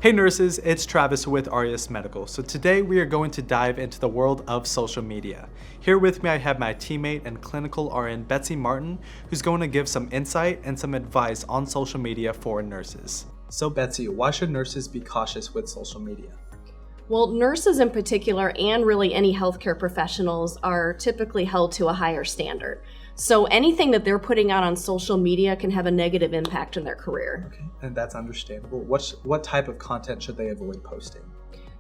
Hey nurses, it's Travis with Aureus Medical. So today we are going to dive into the world of social media. Here with me I have my teammate and clinical RN Betsy Martin, who's going to give some insight and some advice on social media for nurses. So Betsy, why should nurses be cautious with social media? Well, nurses in particular, and really any healthcare professionals, are typically held to a higher standard. So anything that they're putting out on social media can have a negative impact in their career. Okay, and that's understandable. What type of content should they avoid posting?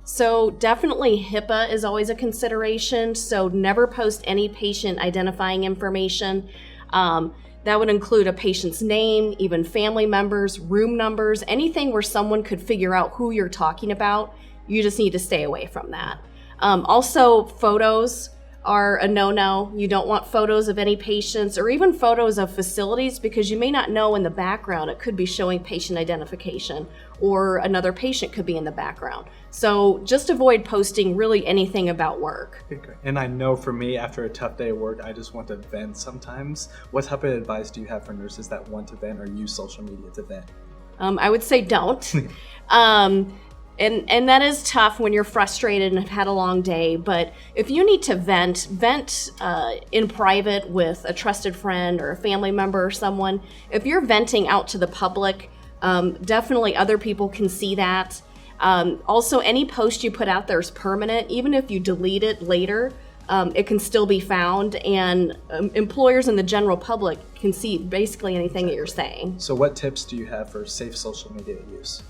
So definitely HIPAA is always a consideration. So never post any patient identifying information. That would include a patient's name, even family members, room numbers, anything where someone could figure out who you're talking about. You just need to stay away from that. Also, photos are a no-no. You don't want photos of any patients or even photos of facilities because you may not know in the background. It could be showing patient identification or another patient could be in the background. So just avoid posting really anything about work. Okay. And I know for me, after a tough day of work, I just want to vent sometimes. What type of advice do you have for nurses that want to vent or use social media to vent? I would say don't. And that is tough when you're frustrated and have had a long day, but if you need to vent in private with a trusted friend or a family member or someone. If you're venting out to the public, definitely other people can see that. Also, any post you put out there is permanent. Even if you delete it later, it can still be found, and employers and the general public can see basically anything that you're saying. So what tips do you have for safe social media use?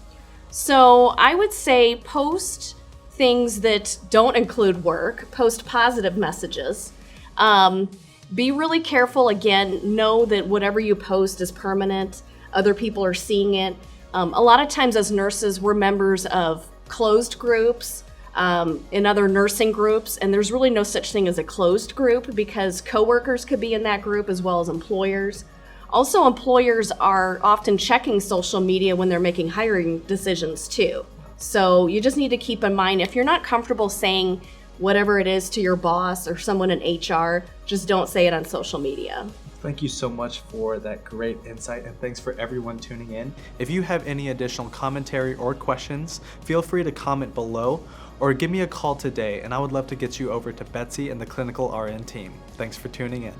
So I would say post things that don't include work, post positive messages. Be really careful, again, know that whatever you post is permanent. Other people are seeing it. A lot of times as nurses, we're members of closed groups, in other nursing groups, and there's really no such thing as a closed group because coworkers could be in that group as well as employers. Also, employers are often checking social media when they're making hiring decisions too. So you just need to keep in mind, if you're not comfortable saying whatever it is to your boss or someone in HR, just don't say it on social media. Thank you so much for that great insight, and thanks for everyone tuning in. If you have any additional commentary or questions, feel free to comment below or give me a call today, and I would love to get you over to Betsy and the clinical RN team. Thanks for tuning in.